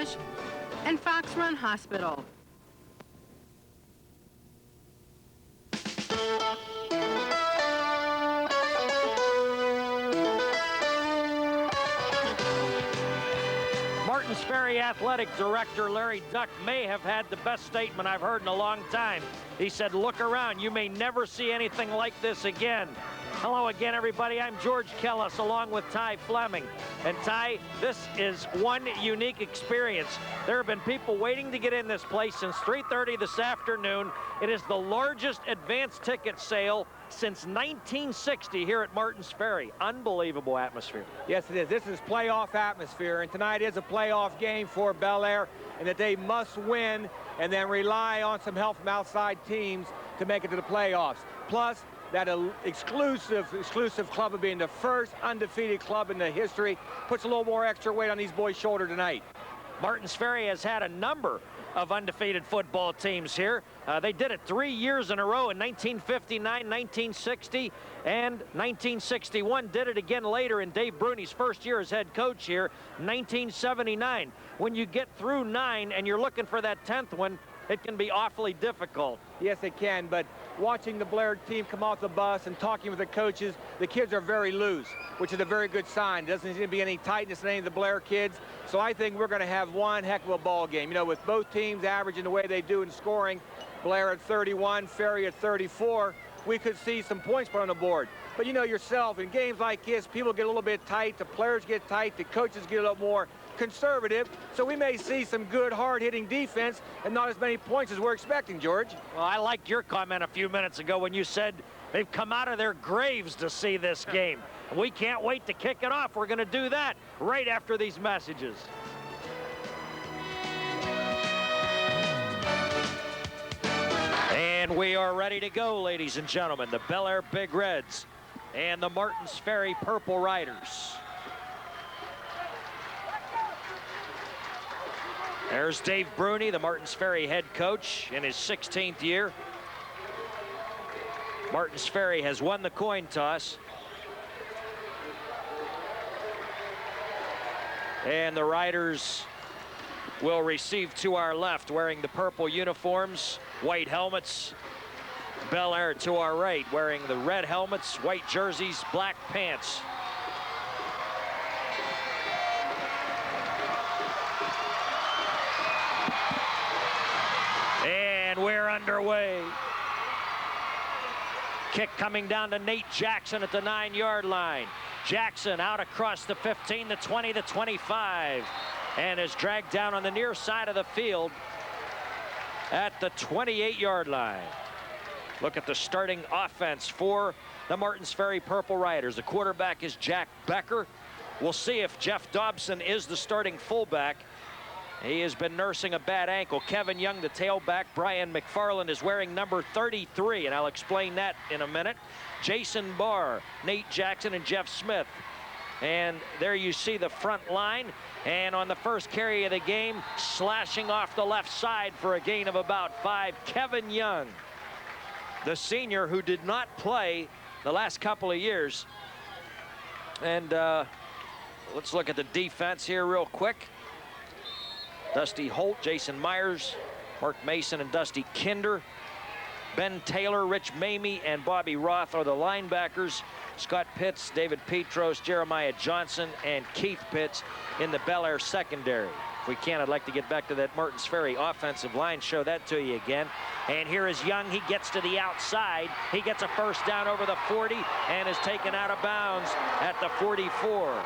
Garage, and Fox Run Hospital. Martins Ferry Athletic Director Larry Duck may have had the best statement I've heard in a long time. He said, look around, you may never see anything like this again. Hello again, everybody. I'm George Kellis, along with Ty Fleming. And Ty, this is one unique experience. There have been people waiting to get in this place since 3:30 this afternoon. It is the largest advance ticket sale since 1960 here at Martins Ferry. Unbelievable atmosphere. Yes, it is. This is playoff atmosphere, and tonight is a playoff game for Bel Air, and that they must win and then rely on some help from outside teams to make it to the playoffs. Plus, that exclusive club of being the first undefeated club in the history puts a little more extra weight on these boys' shoulder tonight. Martins Ferry has had a number of undefeated football teams here. They did it 3 years in a row in 1959, 1960, and 1961. Did it again later in Dave Bruni's first year as head coach here, 1979. When you get through 9 and you're looking for that 10th one, it can be awfully difficult. Yes, it can, but watching the Blair team come off the bus and talking with the coaches, the kids are very loose, which is a very good sign. Doesn't seem to be any tightness in any of the Blair kids. So I think we're going to have one heck of a ball game. You know, with both teams averaging the way they do in scoring, Blair at 31, Ferry at 34, we could see some points put on the board. But you know yourself, in games like this, people get a little bit tight, the players get tight, the coaches get a little more conservative, so we may see some good hard-hitting defense and not as many points as we're expecting, George. Well, I liked your comment a few minutes ago when you said they've come out of their graves to see this game. We can't wait to kick it off. We're going to do that right after these messages. And we are ready to go, ladies and gentlemen. The Bel Air Big Reds and the Martins Ferry Purple Riders. There's Dave Bruni, the Martins Ferry head coach in his 16th year. Martins Ferry has won the coin toss. And the Riders will receive to our left, wearing the purple uniforms, white helmets. Bel Air to our right, wearing the red helmets, white jerseys, black pants. And we're underway. Kick coming down to Nate Jackson at the 9-yard line. Jackson out across the 15, the 20, the 25, and is dragged down on the near side of the field at the 28-yard line. Look at the starting offense for the Martins Ferry Purple Riders. The quarterback is Jack Becker. We'll see if Jeff Dobson is the starting fullback. He has been nursing a bad ankle. Kevin Young, the tailback. Brian McFarland is wearing number 33, and I'll explain that in a minute. Jason Barr, Nate Jackson, and Jeff Smith. And there you see the front line. And on the first carry of the game, slashing off the left side for a gain of about 5, Kevin Young, the senior who did not play the last couple of years. And let's look at the defense here real quick. Dusty Holt, Jason Myers, Mark Mason, and Dusty Kinder. Ben Taylor, Rich Mamie, and Bobby Roth are the linebackers. Scott Pitts, David Petros, Jeremiah Johnson, and Keith Pitts in the Bel Air secondary. If we can, I'd like to get back to that Martins Ferry offensive line, show that to you again. And here is Young. He gets to the outside. He gets a first down over the 40 and is taken out of bounds at the 44.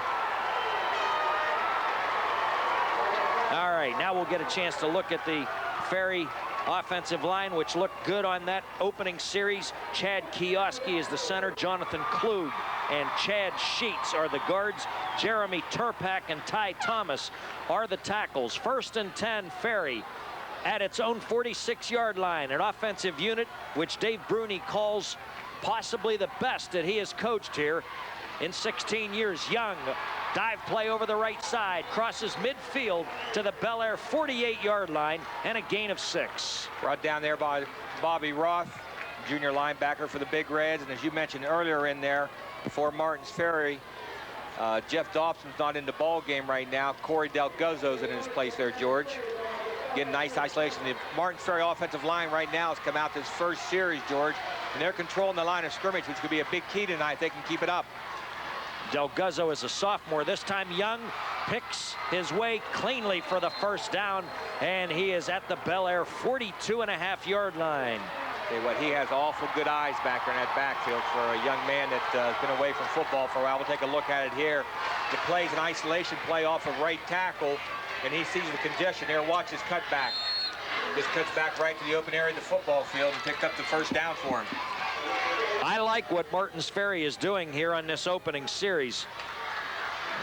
All right, now we'll get a chance to look at the Ferry offensive line, which looked good on that opening series. Chad Kioski is the center. Jonathan Klug and Chad Sheets are the guards. Jeremy Turpak and Ty Thomas are the tackles. 1st and 10, Ferry at its own 46-yard line. An offensive unit which Dave Bruni calls possibly the best that he has coached here in 16 years. Young, dive play over the right side, crosses midfield to the Bel Air 48-yard line, and a gain of 6. Brought down there by Bobby Roth, junior linebacker for the Big Reds. And as you mentioned earlier in there, before Martins Ferry Jeff Dobson's not in the ball game right now. Corey Del Guzzo's in his place there, George. Getting nice isolation. The Martins Ferry offensive line right now has come out this first series, George, and they're controlling the line of scrimmage, which could be a big key tonight if they can keep it up. Del Guzzo is a sophomore. This time Young picks his way cleanly for the first down, and he is at the Bel Air 42.5-yard line. Tell you what, he has awful good eyes back there in that backfield for a young man that has been away from football for a while. We'll take a look at it here. The play's an isolation play off of right tackle, and he sees the congestion there. Watch his cutback. Just cuts back right to the open area of the football field and picked up the first down for him. I like what Martins Ferry is doing here on this opening series.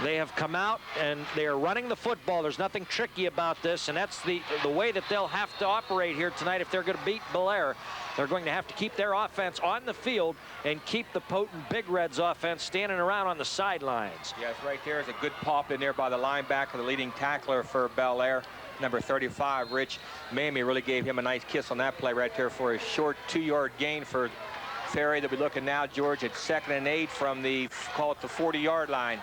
They have come out and they are running the football. There's nothing tricky about this, and that's the way that they'll have to operate here tonight if they're going to beat Bel Air. They're going to have to keep their offense on the field and keep the potent Big Reds offense standing around on the sidelines. Yes, right there is a good pop in there by the linebacker, the leading tackler for Bel Air, number 35, Rich Mamie. Really gave him a nice kiss on that play right there for a short 2-yard gain for Ferry. They'll be looking now, George, at 2nd and 8 from the, call it the 40-yard line.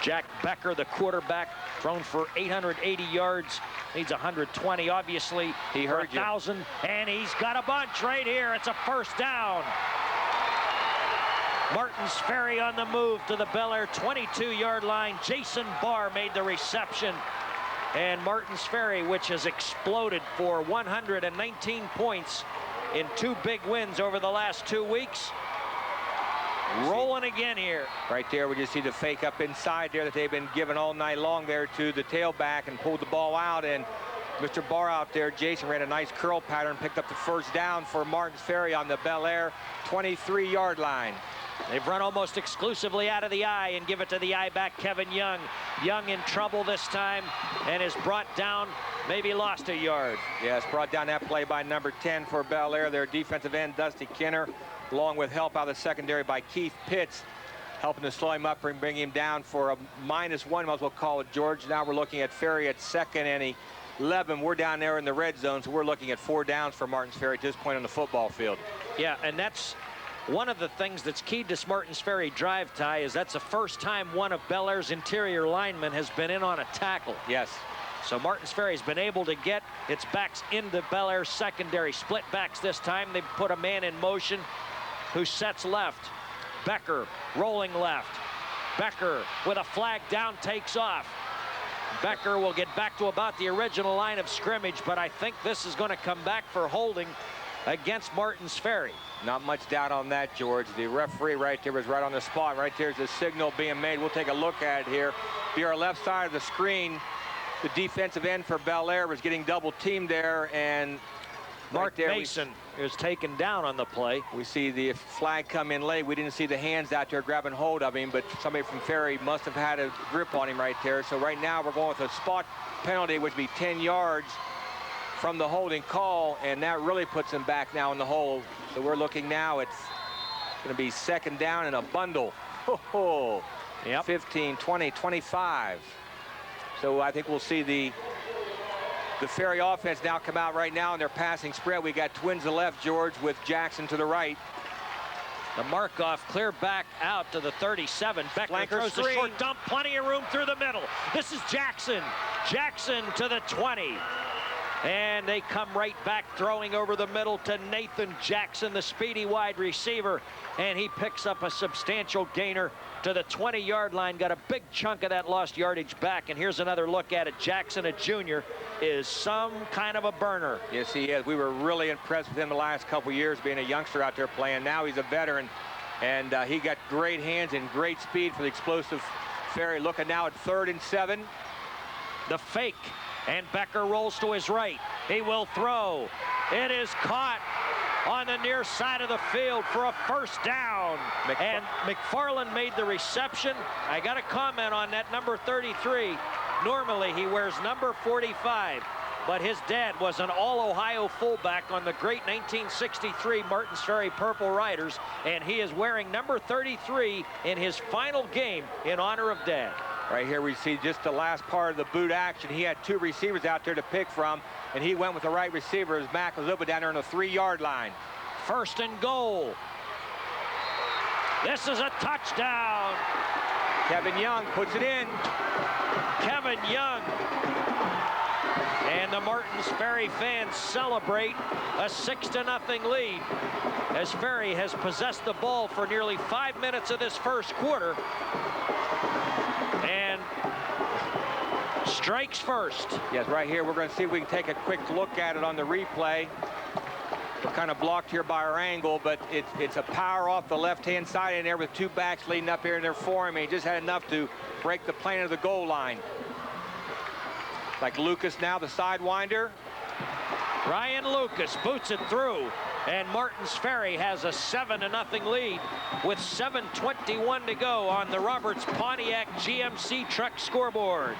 Jack Becker, the quarterback, thrown for 880 yards. Needs 120. Obviously, he heard you. 1,000, and he's got a bunch right here. It's a first down. Martins Ferry on the move to the Bel Air 22-yard line. Jason Barr made the reception. And Martins Ferry, which has exploded for 119 points in 2 big wins over the last 2 weeks. Rolling again here. Right there, we just see the fake up inside there that they've been given all night long there to the tailback and pulled the ball out. And Mr. Barr out there, Jason, ran a nice curl pattern, picked up the first down for Martins Ferry on the Bel Air 23-yard line. They've run almost exclusively out of the eye and give it to the eye back, Kevin Young. Young in trouble this time and is brought down, maybe lost a yard. Yes, brought down that play by number 10 for Bel Air, their defensive end, Dusty Kenner, along with help out of the secondary by Keith Pitts, helping to slow him up and bring him down for a -1, might as well call it, George. Now we're looking at Ferry at 2nd and 11. We're down there in the red zone, so we're looking at 4 downs for Martins Ferry at this point on the football field. Yeah, and that's one of the things that's key to Martins Ferry drive, Ty, is that's the first time one of Bel Air's interior linemen has been in on a tackle. Yes. So Martins Ferry's been able to get its backs into Bel Air's secondary. Split backs this time. They put a man in motion who sets left. Becker rolling left. Becker with a flag down takes off. Becker will get back to about the original line of scrimmage, but I think this is going to come back for holding against Martins Ferry. Not much doubt on that, George. The referee right there was right on the spot. Right there's the signal being made. We'll take a look at it here. Be our left side of the screen. The defensive end for Bel Air was getting double teamed there, and Mark Mason is taken down on the play. We see the flag come in late. We didn't see the hands out there grabbing hold of him, but somebody from Ferry must have had a grip on him right there. So right now we're going with a spot penalty, which would be 10 yards from the holding call, and that really puts him back now in the hole. So we're looking now, it's going to be 2nd down in a bundle. Oh, yep. 15, 20, 25. So I think we'll see the Ferry offense now come out right now in their passing spread. We got twins to the left, George, with Jackson to the right. The Markoff clear back out to the 37. Becker throws the short dump, plenty of room through the middle. This is Jackson. Jackson to the 20. And they come right back, throwing over the middle to Nathan Jackson, the speedy wide receiver. And he picks up a substantial gainer to the 20-yard line. Got a big chunk of that lost yardage back. And here's another look at it. Jackson, a junior, is some kind of a burner. Yes, he is. We were really impressed with him the last couple years, being a youngster out there playing. Now he's a veteran, and he got great hands and great speed for the explosive Ferry. Looking now at 3rd and 7. The fake. And Becker rolls to his right. He will throw. It is caught on the near side of the field for a first down. And McFarland made the reception. I got a comment on that, number 33. Normally he wears number 45, but his dad was an all-Ohio fullback on the great 1963 Martins Ferry Purple Riders, and he is wearing number 33 in his final game in honor of Dad. Right here we see just the last part of the boot action. He had 2 receivers out there to pick from, and he went with the right receiver as Mac was down there on the 3-yard line. 1st and goal. This is a touchdown. Kevin Young puts it in. Kevin Young. And the Martins Ferry fans celebrate a 6-0 lead as Ferry has possessed the ball for nearly 5 minutes of this first quarter and strikes first. Yes, right here we're going to see if we can take a quick look at it on the replay. We're kind of blocked here by our angle, but it's a power off the left-hand side in there with two backs leading up here in there for him. He just had enough to break the plane of the goal line. Like Lucas now, the sidewinder. Ryan Lucas boots it through, and Martins Ferry has a 7-0 lead with 7:21 to go on the Roberts Pontiac GMC truck scoreboard.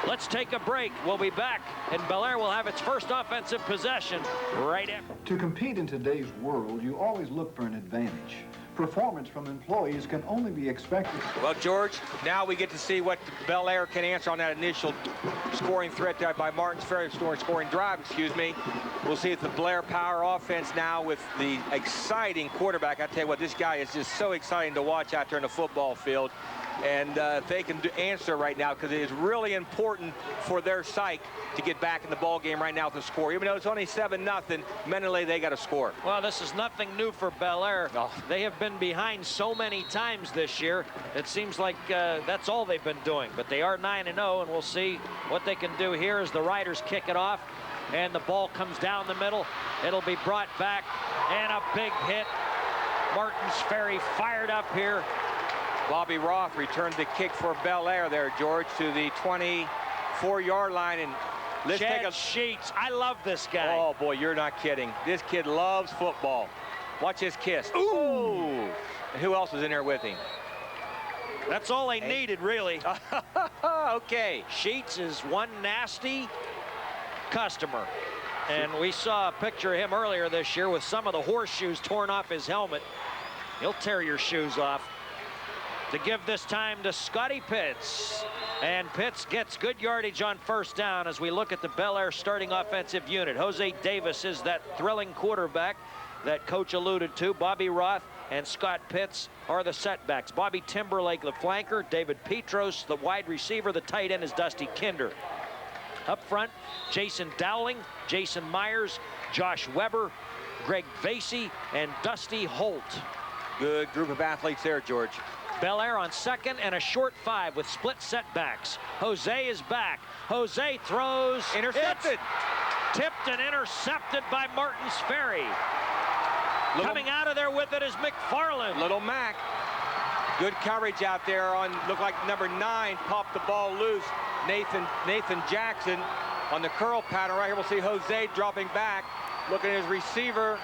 Let's take a break. We'll be back, and Bel Air will have its first offensive possession right after. To compete in today's world, you always look for an advantage. Performance from employees can only be expected. Well, George, now we get to see what Bel Air can answer on that initial scoring threat there by Martins Ferry, scoring drive, excuse me. We'll see if the Blair Power offense now with the exciting quarterback. I tell you what, this guy is just so exciting to watch out there in the football field. And they can answer right now, because it is really important for their psyche to get back in the ball game right now with the score. Even though it's only 7-0, mentally they got to score. Well, this is nothing new for Bel Air. Oh. They have been behind so many times this year. It seems like that's all they've been doing. But they are 9-0, and we'll see what they can do here as the Riders kick it off. And the ball comes down the middle. It'll be brought back, and a big hit. Martins Ferry fired up here. Bobby Roth returned the kick for Bel Air there, George, to the 24-yard line. And let's take a Sheets. I love this guy. Oh, boy, you're not kidding. This kid loves football. Watch his kiss. Ooh! And who else was in there with him? That's all they needed, really. Okay. Sheets is one nasty customer. And we saw a picture of him earlier this year with some of the horseshoes torn off his helmet. He'll tear your shoes off. To give this time to Scotty Pitts. And Pitts gets good yardage on first down as we look at the Bel Air starting offensive unit. Jose Davis is that thrilling quarterback that coach alluded to. Bobby Roth and Scott Pitts are the setbacks. Bobby Timberlake, the flanker. David Petros, the wide receiver. The tight end is Dusty Kinder. Up front, Jason Dowling, Jason Myers, Josh Weber, Greg Vasey, and Dusty Holt. Good group of athletes there, George. Bel Air on second and a short 5 with split setbacks. Jose is back. Jose throws. Intercepted. It's tipped and intercepted by Martins Ferry. Coming out of there with it is McFarland. Little Mac. Good coverage out there on, looked like number 9, popped the ball loose. Nathan Jackson on the curl pattern right here. We'll see Jose dropping back. Looking at his receiver.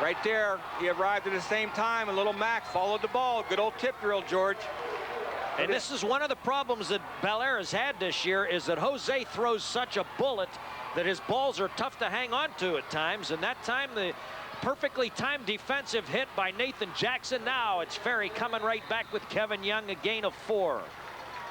Right there, he arrived at the same time, and Little Mac followed the ball. Good old tip drill, George. And this is one of the problems that Bel Air has had this year, is that Jose throws such a bullet that his balls are tough to hang on to at times. And that time, the perfectly timed defensive hit by Nathan Jackson. Now it's Ferry coming right back with Kevin Young, a gain of 4.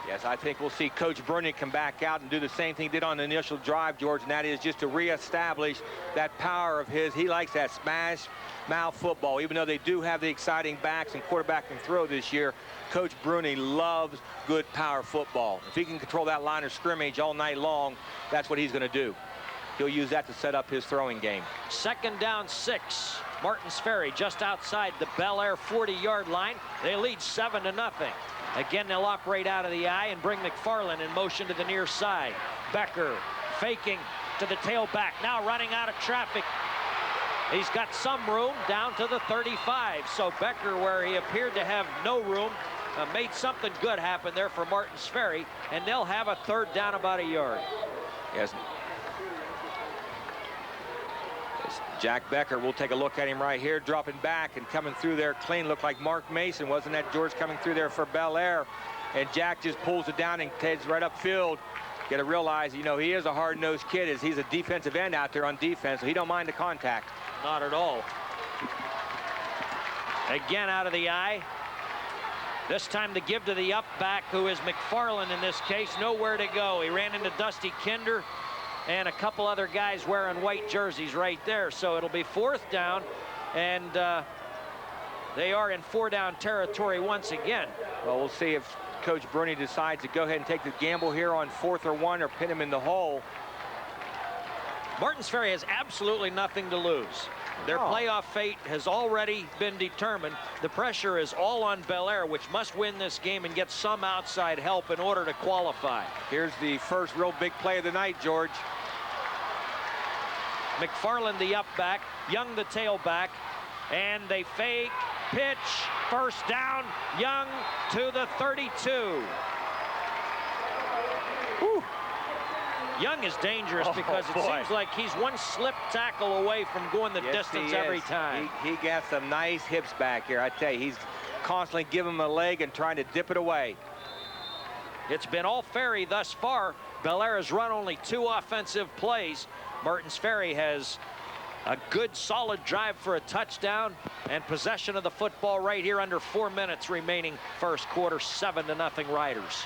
Yes, I think we'll see Coach Bruni come back out and do the same thing he did on the initial drive, George, and that is just to reestablish that power of his. He likes that smash mouth football. Even though they do have the exciting backs and quarterback can throw this year, Coach Bruni loves good power football. If he can control that line of scrimmage all night long, that's what he's going to do. He'll use that to set up his throwing game. Second down 6. Martins Ferry just outside the Bel Air 40-yard line. They lead 7-0. Again, they'll operate out of the eye and bring McFarland in motion to the near side. Becker faking to the tailback, now running out of traffic. He's got some room down to the 35. So Becker, where he appeared to have no room, made something good happen there for Martins Ferry, and they'll have a third down about a yard. Yes. Jack Becker, we'll take a look at him right here, dropping back and coming through there clean. Looked like Mark Mason, wasn't that, George, coming through there for Bel Air? And Jack just pulls it down and heads right upfield. Got to realize, you know, he is a hard-nosed kid, as he's a defensive end out there on defense, so he don't mind the contact. Not at all. Again out of the eye. This time to give to the up back, who is McFarland in this case. Nowhere to go. He ran into Dusty Kinder and a couple other guys wearing white jerseys right there. So it'll be 4th down, and they are in 4-down territory once again. Well, we'll see if Coach Bruni decides to go ahead and take the gamble here on 4th or 1 or pin him in the hole. Martins Ferry has absolutely nothing to lose. Their playoff fate has already been determined. The pressure is all on Bel Air, which must win this game and get some outside help in order to qualify. Here's the first real big play of the night, George. McFarland the up back, Young the tailback, and they fake, pitch, first down, Young to the 32. Whew. Young is dangerous because it seems like he's one slip tackle away from going the distance every time. He got some nice hips back here. I tell you, he's constantly giving him a leg and trying to dip it away. It's been all Ferry thus far. Bel Air has run only 2 offensive plays. Martins Ferry has a good solid drive for a touchdown and possession of the football right here under 4 minutes remaining first quarter. 7-0 Riders.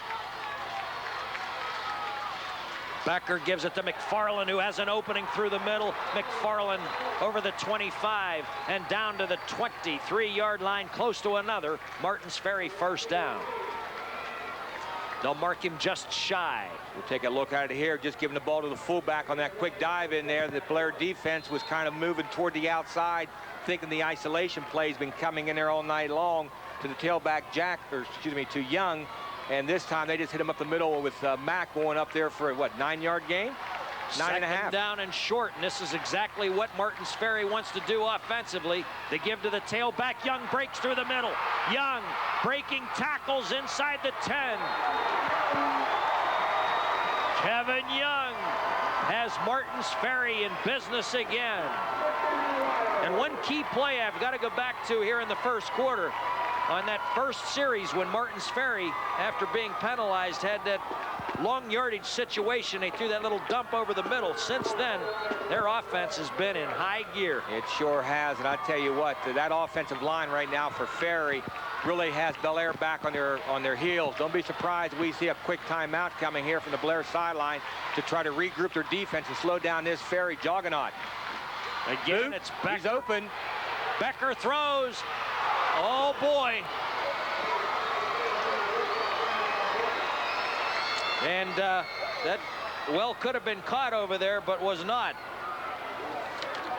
Becker gives it to McFarland, who has an opening through the middle. McFarland over the 25 and down to the 23-yard line, close to another Martins Ferry first down. They'll mark him just shy. We'll take a look at it here, just giving the ball to the fullback on that quick dive in there. The Blair defense was kind of moving toward the outside, thinking the isolation play's been coming in there all night long to the tailback to Young. And this time they just hit him up the middle with Mack going up there for a, what, 9-yard gain? 9.5. Second down and short, and this is exactly what Martins Ferry wants to do offensively. They give to the tailback. Young breaks through the middle. Young breaking tackles inside the 10. Kevin Young has Martins Ferry in business again. And one key play I've got to go back to here in the first quarter. On that first series when Martins Ferry, after being penalized, had that long yardage situation, they threw that little dump over the middle. Since then, their offense has been in high gear. It sure has, and I tell you what, that offensive line right now for Ferry really has Bel Air back on their heels. Don't be surprised we see a quick timeout coming here from the Blair sideline to try to regroup their defense and slow down this Ferry juggernaut. Again, it's Becker. He's open. Becker throws. Oh, boy. And that well could have been caught over there, but was not.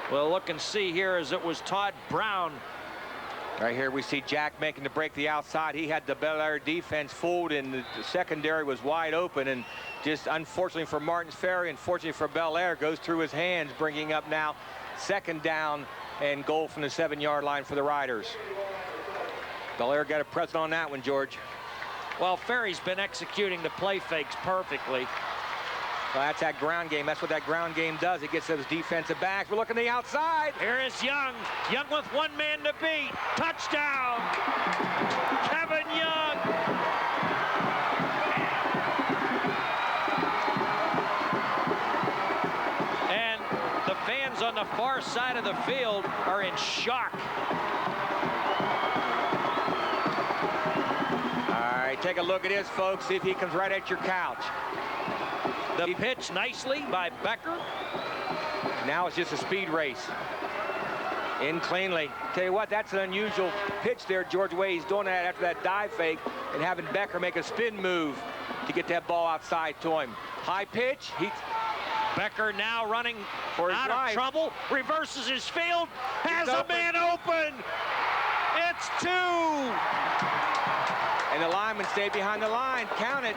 We'll look and see here as it was Todd Brown. Right here we see Jack making to break the outside. He had the Bel Air defense fooled, and the secondary was wide open. And just unfortunately for Martins Ferry, unfortunately for Bel Air, goes through his hands, bringing up now second down and goal from the 7-yard line for the Riders. Bel Air got a present on that one, George. Well, Ferry's been executing the play fakes perfectly. Well, that's that ground game. That's what that ground game does. It gets those defensive backs. We're looking the outside. Here is Young. Young with one man to beat. Touchdown. Kevin Young. And the fans on the far side of the field are in shock. Take a look at this, folks. See if he comes right at your couch. The pitch nicely by Becker. Now it's just a speed race. In cleanly. Tell you what, that's an unusual pitch there, George Way. He's doing that after that dive fake and having Becker make a spin move to get that ball outside to him. High pitch. Becker now running for his out life. Of trouble. Reverses his field. Has a man open. It's 2. And the lineman stayed behind the line. Count it.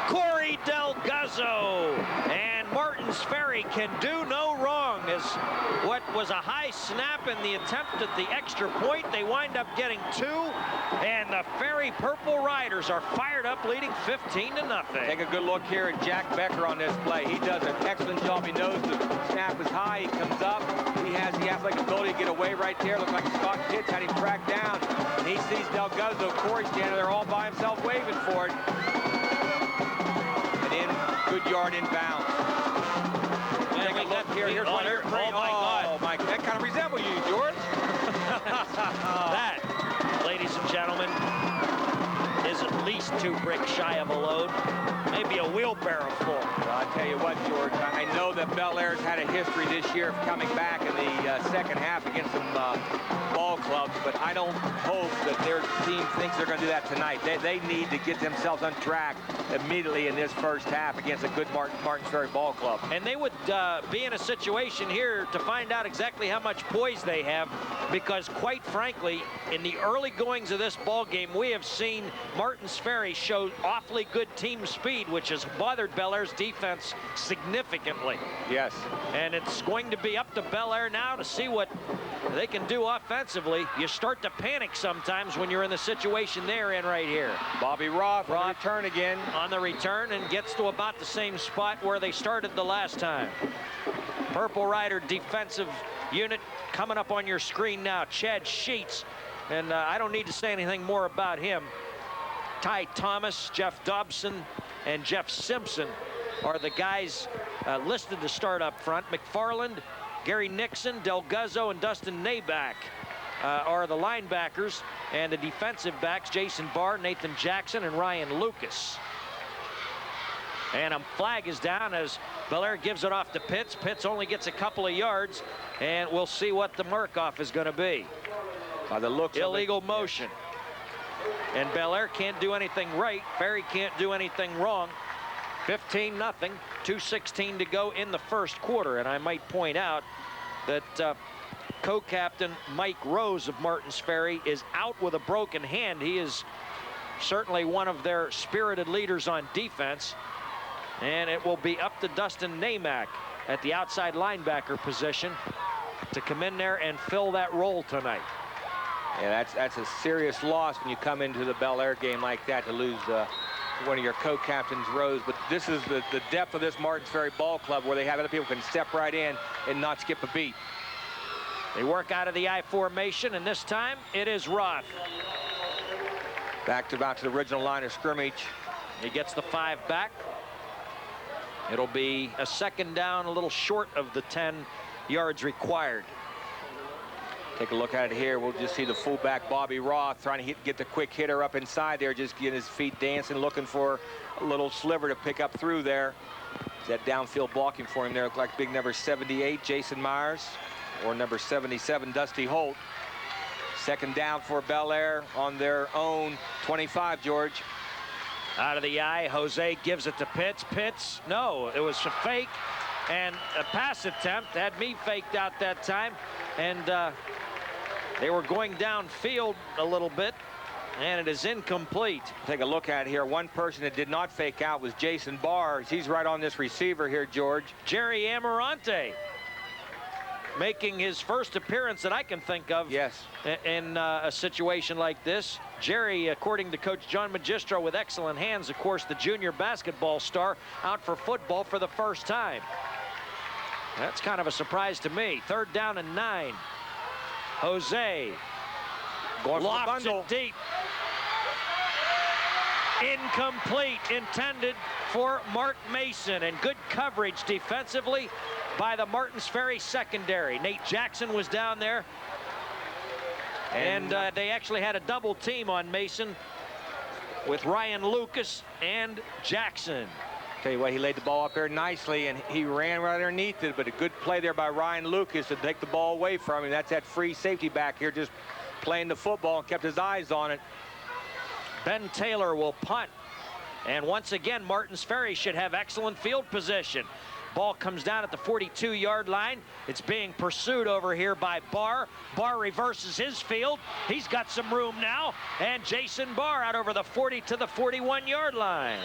Corey Delgazzo. And Martins Ferry can do no wrong. As what was a high snap in the attempt at the extra point, they wind up getting 2. And the Ferry Purple Riders are fired up, leading 15-0. Take a good look here at Jack Becker on this play. He does an excellent job. He knows the snap is high. He comes up. He has the athletic ability to get away right there. Looks like Scott Pitts had him tracked down. And he sees Delgazzo, Corey standing there all by himself waving for it. And in, good yard inbounds. Take a look here. Here's one here. Oh, my God. Mike, that kind of resembles you, George. That, ladies and gentlemen, is at least 2 bricks shy of a load. Maybe a wheelbarrow full. Well, I tell you what, George, I know that Bel Air's had a history this year of coming back in the second half against some ball clubs, but I don't hope that their team thinks they're going to do that tonight. They need to get themselves on track immediately in this first half against a good Martins Ferry ball club. And they would be in a situation here to find out exactly how much poise they have, because quite frankly, in the early goings of this ball game, we have seen Martins Ferry show awfully good team speed, which has bothered Bel Air's defense significantly. Yes. And it's going to be up to Bel Air now to see what they can do offensively. You start to panic sometimes when you're in the situation they're in right here. Bobby Roth on the return again. On the return, and gets to about the same spot where they started the last time. Purple Rider defensive unit coming up on your screen now. Chad Sheets, and I don't need to say anything more about him. Ty Thomas, Jeff Dobson, and Jeff Simpson are the guys listed to start up front. McFarland, Gary Nixon, Del Guzzo, and Dustin Nabak are the linebackers, and the defensive backs, Jason Barr, Nathan Jackson, and Ryan Lucas. And a flag is down as Bel Air gives it off to Pitts. Pitts only gets a couple of yards, and we'll see what the mark-off is going to be. By the looks illegal motion. And Bel Air can't do anything right. Ferry can't do anything wrong. 15-0, 2:16 to go in the first quarter. And I might point out that co-captain Mike Rose of Martins Ferry is out with a broken hand. He is certainly one of their spirited leaders on defense. And it will be up to Dustin Namack at the outside linebacker position to come in there and fill that role tonight. Yeah, that's a serious loss when you come into the Bel Air game like that, to lose one of your co-captains, Rose. But this is the depth of this Martins Ferry ball club, where they have other people who can step right in and not skip a beat. They work out of the I formation, and this time it is Roth. Back to the original line of scrimmage. He gets the 5 back. It'll be a second down, a little short of the 10 yards required. Take a look at it here. We'll just see the fullback, Bobby Roth, trying to get the quick hitter up inside there, just getting his feet dancing, looking for a little sliver to pick up through there. Is that downfield blocking for him there? Look like big number 78, Jason Myers, or number 77, Dusty Holt. Second down for Bel Air on their own 25, George. Out of the eye, Jose gives it to Pitts. Pitts, no, it was a fake, and a pass attempt had me faked out that time, and they were going downfield a little bit, and it is incomplete. Take a look at it here. One person that did not fake out was Jason Barr. He's right on this receiver here, George. Jerry Amarante making his first appearance that I can think of. Yes. In a situation like this. Jerry, according to Coach John Magistro, with excellent hands, of course, the junior basketball star, out for football for the first time. That's kind of a surprise to me. 3rd down and 9. Jose lofts it deep. Incomplete, intended for Mark Mason, and good coverage defensively by the Martins Ferry secondary. Nate Jackson was down there, and they actually had a double team on Mason with Ryan Lucas and Jackson. Tell you what, he laid the ball up there nicely, and he ran right underneath it, but a good play there by Ryan Lucas to take the ball away from him. That's that free safety back here, just playing the football and kept his eyes on it. Ben Taylor will punt, and once again, Martins Ferry should have excellent field position. Ball comes down at the 42-yard line. It's being pursued over here by Barr. Barr reverses his field. He's got some room now, and Jason Barr out over the 40 to the 41-yard line.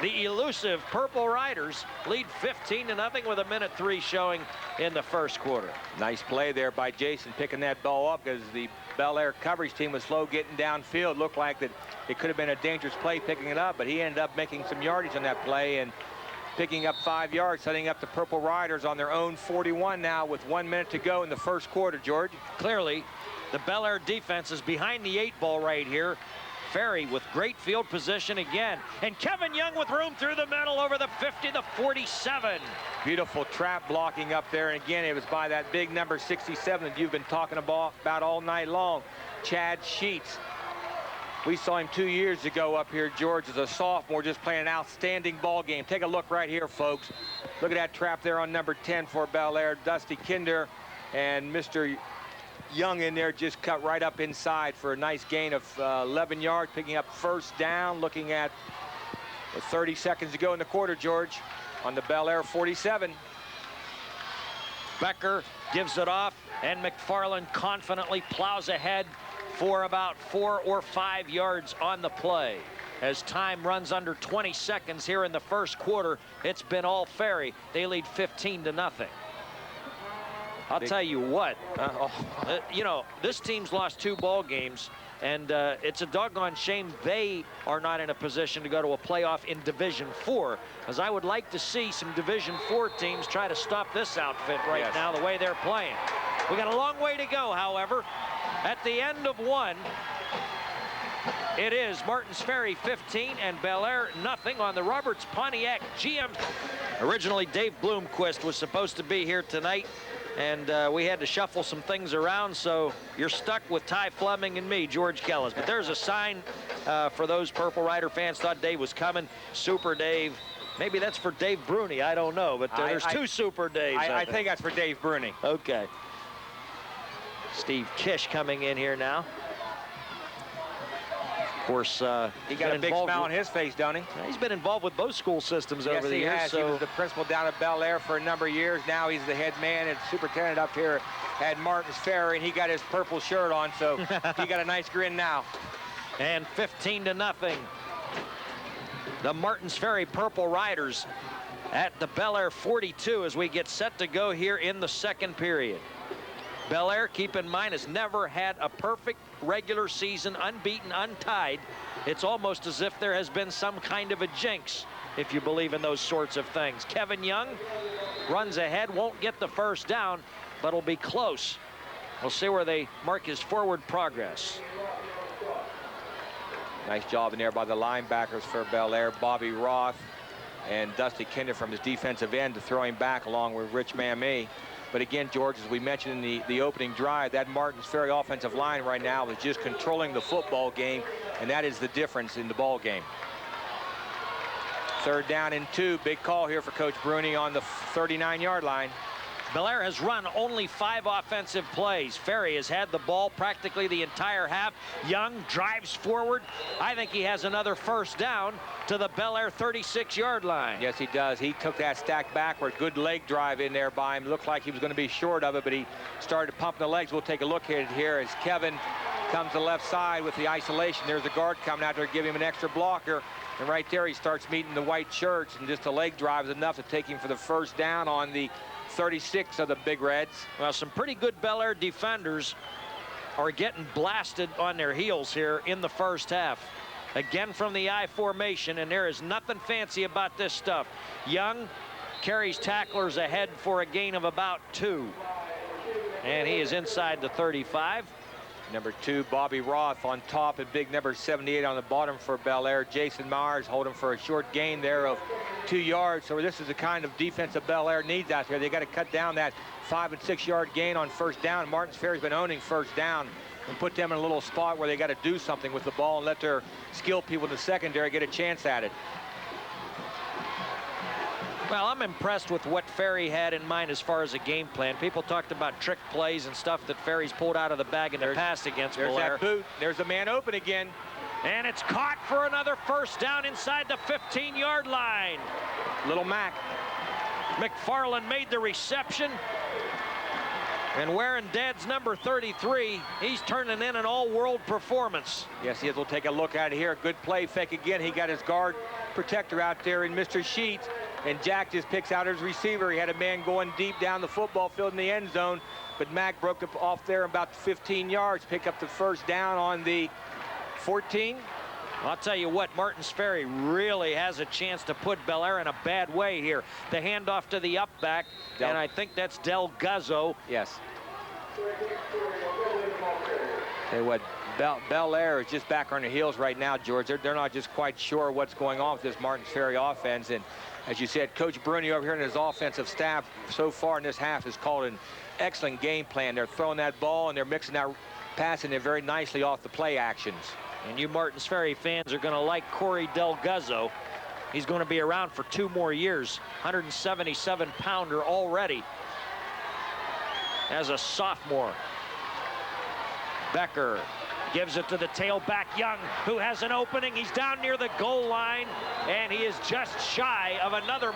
The elusive Purple Riders lead 15-0 with 1:03 showing in the first quarter. Nice play there by Jason, picking that ball up, because the Bel Air coverage team was slow getting downfield. Looked like that it could have been a dangerous play picking it up, but he ended up making some yardage on that play and picking up 5 yards, setting up the Purple Riders on their own 41 now with 1 minute to go in the first quarter, George. Clearly, the Bel Air defense is behind the 8 ball right here. Ferry with great field position again, and Kevin Young with room through the middle over the 50 to 47. Beautiful trap blocking up there, and again, it was by that big number 67 that you've been talking about all night long, Chad Sheets. We saw him 2 years ago up here, George, as a sophomore, just playing an outstanding ball game. Take a look right here, folks. Look at that trap there on number 10 for Bel Air. Dusty Kinder and Mr. Young in there just cut right up inside for a nice gain of 11 yards, picking up first down, looking at 30 seconds to go in the quarter, George, on the Bel Air 47. Becker gives it off, and McFarland confidently plows ahead for about 4 or 5 yards on the play. As time runs under 20 seconds here in the first quarter, it's been all Ferry. They lead 15-0. I'll tell you what, you know, this team's lost 2 ball games, and it's a doggone shame they are not in a position to go to a playoff in Division IV, as I would like to see some Division IV teams try to stop this outfit right now the way they're playing. We got a long way to go, however. At the end of one, it is Martins Ferry 15 and Bel Air nothing on the Roberts Pontiac GM. Originally, Dave Bloomquist was supposed to be here tonight, and we had to shuffle some things around, so you're stuck with Ty Fleming and me, George Kellis. But there's a sign for those Purple Rider fans thought Dave was coming. Super Dave. Maybe that's for Dave Bruni, I don't know, but there's 2 Super Daves. I think that's for Dave Bruni. Okay. Steve Kish coming in here now. Of course, he got a big smile on his face, don't he? He's been involved with both school systems over the years. Yes, he has. He was the principal down at Bel Air for a number of years. Now he's the head man and superintendent up here at Martins Ferry, and he got his purple shirt on, so he got a nice grin now. And 15-0. The Martins Ferry Purple Riders at the Bel Air 42 as we get set to go here in the second period. Bel Air, keep in mind, has never had a perfect regular season, unbeaten, untied. It's almost as if there has been some kind of a jinx, if you believe in those sorts of things. Kevin Young runs ahead, won't get the first down, but will be close. We'll see where they mark his forward progress. Nice job in there by the linebackers for Bel Air. Bobby Roth and Dusty Kinder from his defensive end to throw him back along with Rich Mamie. But again, George, as we mentioned in the opening drive, that Martins Ferry offensive line right now is just controlling the football game, and that is the difference in the ball game. 3rd down and 2. Big call here for Coach Bruni on the 39-yard line. Bel Air has run only 5 offensive plays. Ferry has had the ball practically the entire half. Young drives forward. I think he has another first down to the Bel Air 36-yard line. Yes, he does. He took that stack backward. Good leg drive in there by him. Looked like he was going to be short of it, but he started pumping the legs. We'll take a look at it here as Kevin comes to the left side with the isolation. There's a guard coming out there to give him an extra blocker. And right there, he starts meeting the white shirts, and just a leg drive is enough to take him for the first down on the 36 of the Big Reds. Well, some pretty good Bel Air defenders are getting blasted on their heels here in the first half. Again from the I formation, and there is nothing fancy about this stuff. Young carries tacklers ahead for a gain of about 2. And he is inside the 35. Number 2, Bobby Roth on top, and big number 78 on the bottom for Bel Air. Jason Myers holding for a short gain there of 2 yards. So this is the kind of defense that Bel Air needs out there. They got to cut down that 5- and 6-yard gain on first down. Martins Ferry's been owning first down and put them in a little spot where they got to do something with the ball and let their skilled people in the secondary get a chance at it. Well, I'm impressed with what Ferry had in mind as far as a game plan. People talked about trick plays and stuff that Ferry's pulled out of the bag in the past against Bel Air. There's that boot. There's a man open again. And it's caught for another first down inside the 15-yard line. Little Mac. McFarland made the reception. And wearing Dad's number 33, he's turning in an all-world performance. Yes, he is. We'll take a look at it here. Good play fake again. He got his guard protector out there in Mr. Sheets. And Jack just picks out his receiver. He had a man going deep down the football field in the end zone. But Mac broke up off there about 15 yards. Pick up the first down on the 14. I'll tell you what, Martins Ferry really has a chance to put Bel Air in a bad way here. The handoff to the up back, and I think that's Del Guzzo. Yes. Tell you what, Bel Air is just back on their heels right now, George. They're not just quite sure what's going on with this Martins Ferry offense. And as you said, Coach Bruni over here and his offensive staff so far in this half has called an excellent game plan. They're throwing that ball and they're mixing that passing it very nicely off the play actions. And you Martins Ferry fans are going to like Corey Del Guzzo. He's going to be around for 2 more years. 177-pounder already as a sophomore. Becker gives it to the tailback Young, who has an opening. He's down near the goal line, and he is just shy of another